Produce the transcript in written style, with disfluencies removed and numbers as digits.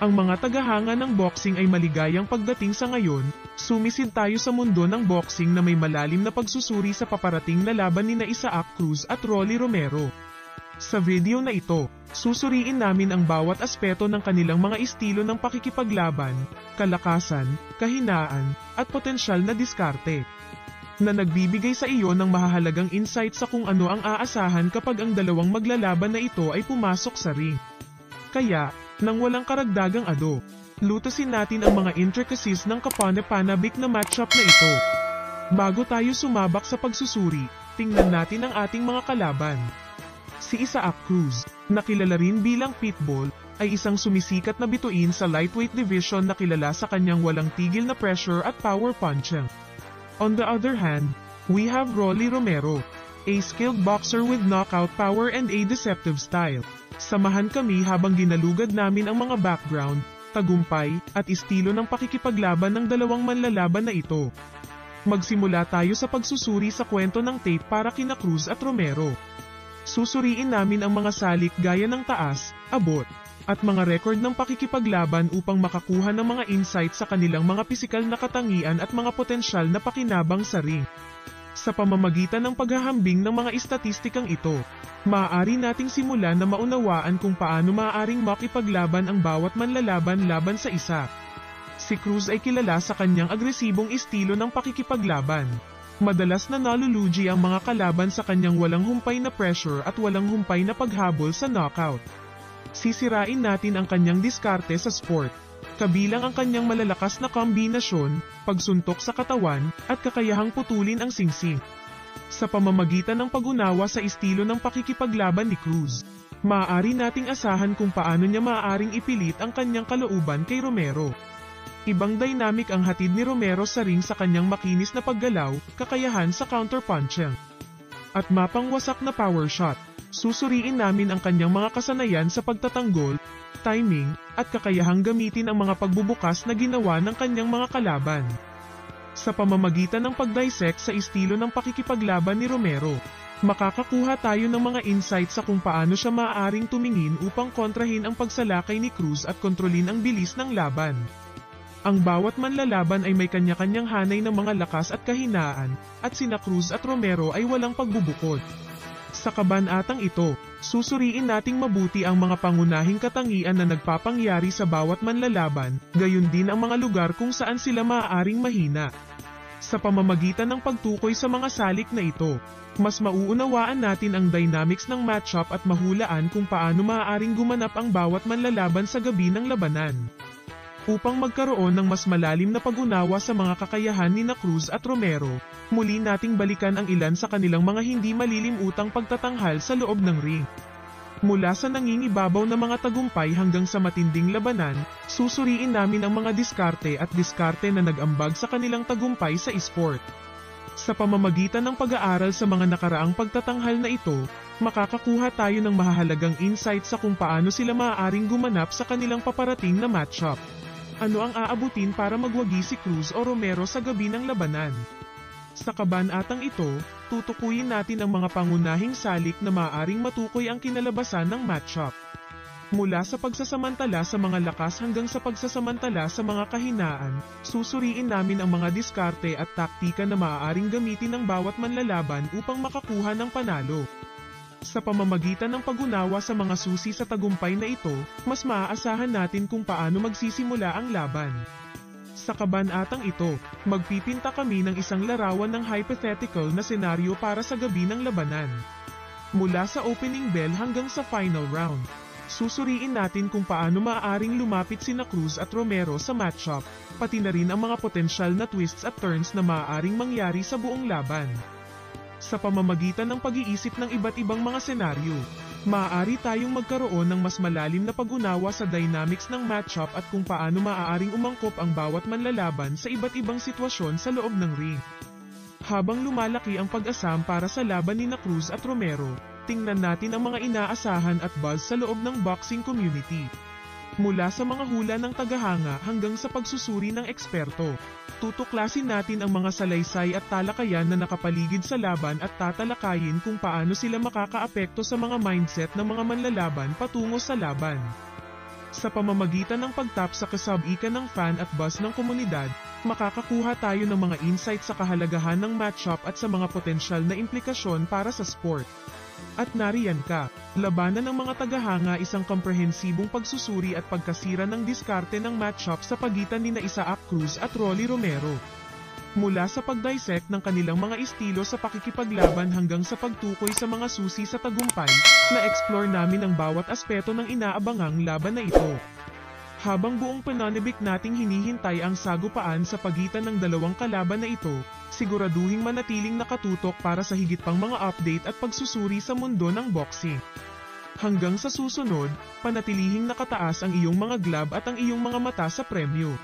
Ang mga tagahanga ng boxing ay maligayang pagdating sa ngayon, sumisid tayo sa mundo ng boxing na may malalim na pagsusuri sa paparating na laban ni Isaac Cruz at Rolly Romero. Sa video na ito, susuriin namin ang bawat aspeto ng kanilang mga estilo ng pakikipaglaban, kalakasan, kahinaan, at potensyal na diskarte, na nagbibigay sa iyo ng mahahalagang insight sa kung ano ang aasahan kapag ang dalawang maglalaban na ito ay pumasok sa ring. Kaya, nang walang karagdagang ado, lutasin natin ang mga intricacies ng kapanapanabik na matchup na ito. Bago tayo sumabak sa pagsusuri, tingnan natin ang ating mga kalaban. Si Isaac Cruz, na kilala rin bilang Pitbull, ay isang sumisikat na bituin sa lightweight division na kilala sa kanyang walang tigil na pressure at power punching. On the other hand, we have Rolly Romero, a skilled boxer with knockout power and a deceptive style. Samahan kami habang ginalugad namin ang mga background, tagumpay, at estilo ng pakikipaglaban ng dalawang manlalaban na ito. Magsimula tayo sa pagsusuri sa kwento ng tape para kina Cruz at Romero. Susuriin namin ang mga salik gaya ng taas, abot, at mga record ng pakikipaglaban upang makakuha ng mga insight sa kanilang mga pisikal na katangian at mga potensyal na pakinabang sa ring. Sa pamamagitan ng paghahambing ng mga estatistikang ito, maaari nating simulan na maunawaan kung paano maaaring makipaglaban ang bawat manlalaban laban sa isa. Si Cruz ay kilala sa kanyang agresibong estilo ng pakikipaglaban. Madalas na nalulugi ang mga kalaban sa kanyang walang humpay na pressure at walang humpay na paghabol sa knockout. Sisirain natin ang kanyang diskarte sa sport, kabilang ang kanyang malalakas na kombinasyon, pagsuntok sa katawan, at kakayahang putulin ang singsing. Sa pamamagitan ng pag-unawa sa estilo ng pakikipaglaban ni Cruz, maaari nating asahan kung paano niya maaaring ipilit ang kanyang kalooban kay Romero. Ibang dynamic ang hatid ni Romero sa ring sa kanyang makinis na paggalaw, kakayahan sa counterpunching, at mapangwasak na power shot. Susuriin namin ang kanyang mga kasanayan sa pagtatanggol, timing, at kakayahang gamitin ang mga pagbubukas na ginawa ng kanyang mga kalaban. Sa pamamagitan ng pag-dissect sa estilo ng pakikipaglaban ni Romero, makakakuha tayo ng mga insights sa kung paano siya maaaring tumingin upang kontrahin ang pagsalakay ni Cruz at kontrolin ang bilis ng laban. Ang bawat manlalaban ay may kanya-kanyang hanay ng mga lakas at kahinaan, at sina Cruz at Romero ay walang pagbubukod. Sa kabanatang ito, susuriin nating mabuti ang mga pangunahing katangian na nagpapangyari sa bawat manlalaban, gayon din ang mga lugar kung saan sila maaaring mahina. Sa pamamagitan ng pagtukoy sa mga salik na ito, mas mauunawaan natin ang dynamics ng matchup at mahulaan kung paano maaaring gumanap ang bawat manlalaban sa gabi ng labanan. Upang magkaroon ng mas malalim na pag-unawa sa mga kakayahan ni Cruz at Romero, muli nating balikan ang ilan sa kanilang mga hindi malilimutang pagtatanghal sa loob ng ring. Mula sa nangingibabaw na mga tagumpay hanggang sa matinding labanan, susuriin namin ang mga diskarte na nag-ambag sa kanilang tagumpay sa esport. Sa pamamagitan ng pag-aaral sa mga nakaraang pagtatanghal na ito, makakakuha tayo ng mahahalagang insight sa kung paano sila maaaring gumanap sa kanilang paparating na matchup. Ano ang aabutin para magwagi si Cruz o Romero sa gabi ng labanan? Sa kabanatang ito, tutukuyin natin ang mga pangunahing salik na maaaring matukoy ang kinalabasan ng matchup. Mula sa pagsasamantala sa mga lakas hanggang sa pagsasamantala sa mga kahinaan, susuriin namin ang mga diskarte at taktika na maaaring gamitin ng bawat manlalaban upang makakuha ng panalo. Sa pamamagitan ng pag-unawa sa mga susi sa tagumpay na ito, mas maaasahan natin kung paano magsisimula ang laban. Sa kabanatang ito, magpipinta kami ng isang larawan ng hypothetical na senaryo para sa gabi ng labanan. Mula sa opening bell hanggang sa final round, susuriin natin kung paano maaaring lumapit sina Cruz at Romero sa matchup, pati na rin ang mga potensyal na twists at turns na maaaring mangyari sa buong laban. Sa pamamagitan ng pag-iisip ng iba't ibang mga senaryo, maaari tayong magkaroon ng mas malalim na pag-unawa sa dynamics ng matchup at kung paano maaaring umangkop ang bawat manlalaban sa iba't ibang sitwasyon sa loob ng ring. Habang lumalaki ang pag-asam para sa laban ni Cruz at Romero, tingnan natin ang mga inaasahan at buzz sa loob ng boxing community. Mula sa mga hula ng tagahanga hanggang sa pagsusuri ng eksperto, tutuklasin natin ang mga salaysay at talakayan na nakapaligid sa laban at tatalakayin kung paano sila makakaapekto sa mga mindset ng mga manlalaban patungo sa laban. Sa pamamagitan ng pag-tap sa kasab-ika ng fan at buzz ng komunidad, makakakuha tayo ng mga insight sa kahalagahan ng matchup at sa mga potensyal na implikasyon para sa sport. At nariyan ka, labanan ng mga tagahanga, isang komprehensibong pagsusuri at pagkasira ng diskarte ng matchup sa pagitan ni Isaac Cruz at Rolly Romero. Mula sa pag-dissect ng kanilang mga estilo sa pakikipaglaban hanggang sa pagtukoy sa mga susi sa tagumpay, na-explore namin ang bawat aspeto ng inaabangang laban na ito. Habang buong pananabik nating hinihintay ang sagupaan sa pagitan ng dalawang kalaban na ito, siguraduhing manatiling nakatutok para sa higit pang mga update at pagsusuri sa mundo ng boxing. Hanggang sa susunod, panatilihing nakataas ang iyong mga glove at ang iyong mga mata sa premyo.